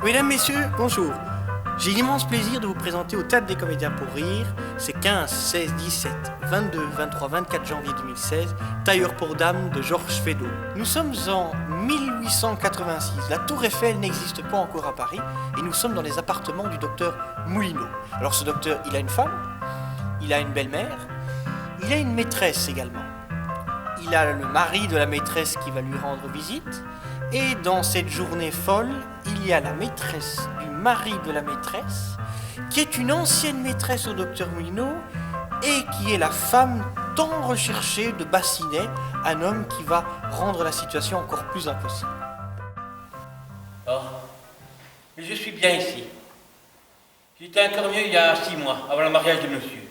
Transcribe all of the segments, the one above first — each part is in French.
Mesdames, Messieurs, bonjour. J'ai l'immense plaisir de vous présenter au Théâtre des Comédiens pour Rire, ces 15, 16, 17, 22, 23, 24 janvier 2016, Tailleur pour Dames de Georges Feydeau. Nous sommes en 1886, la Tour Eiffel n'existe pas encore à Paris, et nous sommes dans les appartements du docteur Moulineau. Alors ce docteur, il a une femme, il a une belle-mère, il a une maîtresse également. Il a le mari de la maîtresse qui va lui rendre visite, et dans cette journée folle, il y a la maîtresse du mari de la maîtresse, qui est une ancienne maîtresse au docteur Moulineau, et qui est la femme tant recherchée de Bassinet, un homme qui va rendre la situation encore plus impossible. Oh, mais je suis bien ici. J'étais encore mieux il y a 6 mois, avant le mariage de monsieur.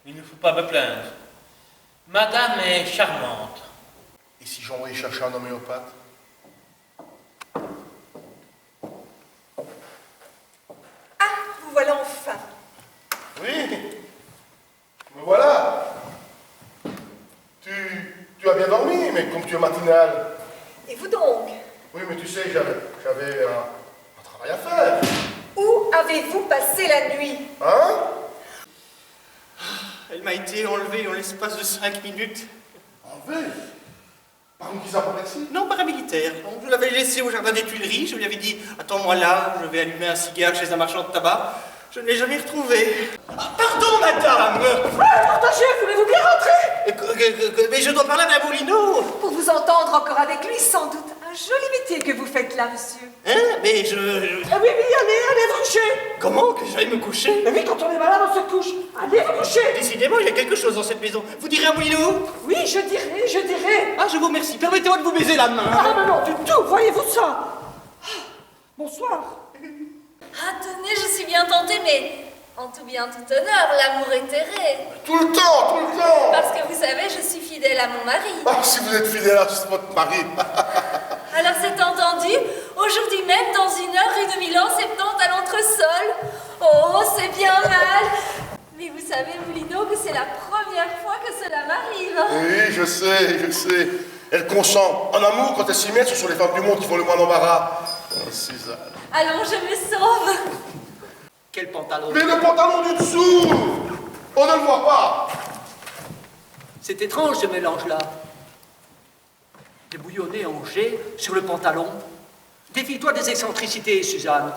Il ne faut pas me plaindre. Madame est charmante. Et si j'envoyais chercher un homéopathe? Ah, vous voilà enfin. Oui, me voilà. Tu as bien dormi, mais comme tu es matinale. Et vous donc? Oui, mais tu sais, j'avais un travail à faire. Où avez-vous passé la nuit? Hein? Elle m'a été enlevée en l'espace de 5 minutes. Enlevé? Par une qui ici? Non, paramilitaire. Donc, je l'avais laissée au jardin des Tuileries. Je lui avais dit, attends-moi là, je vais allumer un cigare chez un marchand de tabac. Je ne l'ai jamais retrouvée. Ah, pardon, madame! Partagez, voulez-vous bien rentrer? Mais je dois parler à Madame Moulineau! Pour vous entendre encore avec lui, sans doute. Un joli métier que vous faites là, monsieur. Hein? Mais Ah oui, allez vous coucher. Comment que j'aille me coucher? Mais oui, quand on est malade, on se couche. Allez vous coucher. Décidément, il y a quelque chose dans cette maison. Vous direz à Moulineau? Oui, je dirai. Ah, je vous remercie. Permettez-moi de vous baiser la main. Ah non, du tout, voyez-vous ça? Bonsoir. Ah, tenez, je suis bien tentée, mais en tout bien, tout honneur, l'amour est terré. Tout le temps! Parce que vous savez, je suis fidèle à mon mari. Ah, si vous êtes fidèle à votre mari. Alors c'est entendu, aujourd'hui même, dans 1 heure, rue de Milan, 70 à l'entresol. Oh, c'est bien mal. Mais vous savez, Moulineau, que c'est la première fois que cela m'arrive. Oui, je sais. Elle consent. En amour, quand elle s'y met, ce sont les femmes du monde qui font le moins d'embarras. Oh, Suzanne. Allons, je me sauve. Quel pantalon? Mais le pantalon du dessous! On ne le voit pas! C'est étrange ce mélange-là. Des bouillonnés en jet sur le pantalon. Défie-toi des excentricités, Suzanne.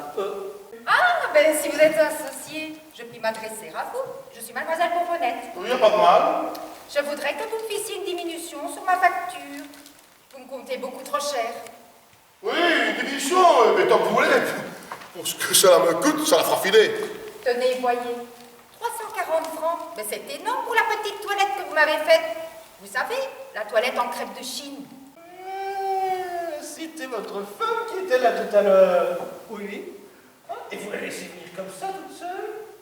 Ah, ben si vous êtes associé, je puis m'adresser à vous. Je suis mademoiselle Bourbonnette. Oui, y a pas de mal. Je voudrais que vous me fissiez une diminution sur ma facture. Vous me comptez beaucoup trop cher. Oui, une diminution, mais tant que vous voulez. Pour ce que cela me coûte, ça la fera filer. Tenez, voyez. 340 francs. Mais c'est énorme pour la petite toilette que vous m'avez faite. Vous savez, la toilette en crêpe de Chine. C'était votre femme qui était là tout à l'heure. Oui. Ah, et vous la laissez venir comme ça, toute seule?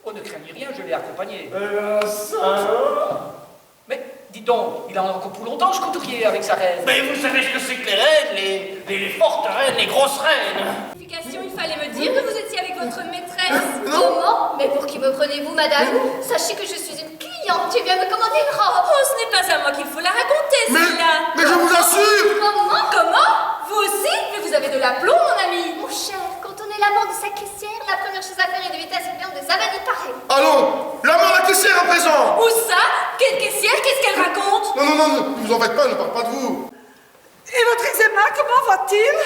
On ne craignit rien, je l'ai accompagné. Ça. Mais dites donc, il en a encore pour longtemps ce couturier avec sa reine. Mais vous savez ce que c'est que les reines, les fortes reines, les grosses reines? Il fallait me dire que vous étiez avec votre maîtresse. Comment? Mais pour qui me prenez-vous, madame? Sachez que je suis une cliente qui vient me commander une robe. Oh, ce n'est pas à moi qu'il faut la raconter, celle-là. Mais je vous assure! Comment? Vous aussi? Mais vous avez de l'aplomb, mon ami. Mon cher, quand on est l'amant de sa caissière, la première chose à faire est d'éviter à cette viande de Zavani pareil. Allons, la main à la caissière à présent! Où ça? Quelle caissière? Qu'est-ce qu'elle raconte? Non, ne vous en faites pas, ne parle pas de vous. Et votre eczéma, comment va-t-il?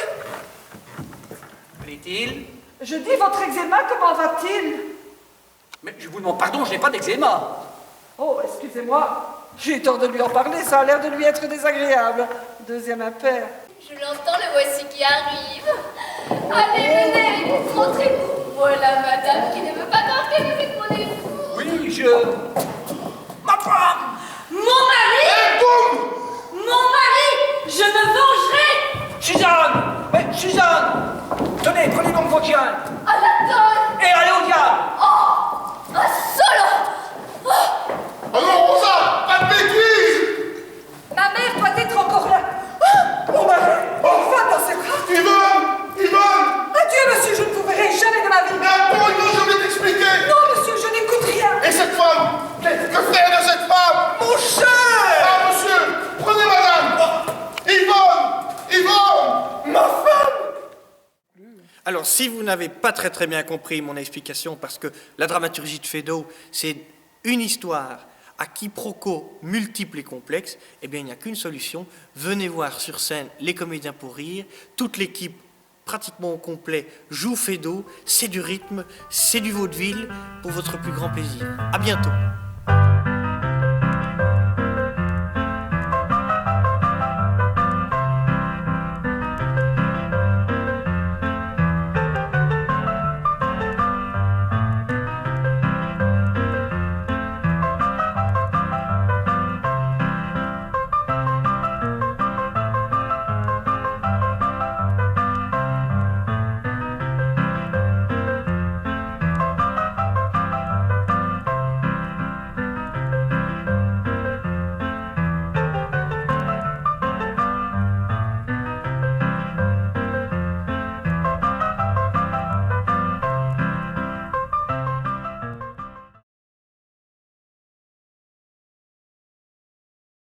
Plaît-il? Je dis, votre eczéma, comment va-t-il? Mais je vous demande pardon, je n'ai pas d'eczéma. Oh, excusez-moi. J'ai eu tort de lui en parler, ça a l'air de lui être désagréable. Deuxième impair. Je l'entends, le voici qui arrive. Allez, venez, montrez-vous. Voilà madame qui ne veut pas croire qu'elle est avec mon époux. Oui, ma femme! Mon mari! Boum! Mon mari! Je me vengerai! Suzanne! Mais Suzanne! Tenez, prenez donc vos chiens. À la tonne. Et allez au diable! Oh, un solo. Allons, Rosa, pas de bêtises! Ma mère doit être encore là. Ah, mon mari, enfin dans ses bras. Yvonne! Adieu, monsieur, je ne vous verrai jamais de ma vie. Mais attends, Yvonne, je vais t'expliquer! Non, monsieur, je n'écoute rien. Et cette femme? Que faire de cette femme? Mon cher! Ah, monsieur, prenez madame! Yvonne! Ma femme! Alors, Alors, si vous n'avez pas très bien compris mon explication, parce que la dramaturgie de Feydeau, c'est une histoire à quiproquos multiples et complexes, eh bien, il n'y a qu'une solution. Venez voir sur scène les comédiens pour rire. Toute l'équipe, pratiquement au complet, joue Feydeau. C'est du rythme, c'est du vaudeville, pour votre plus grand plaisir. À bientôt.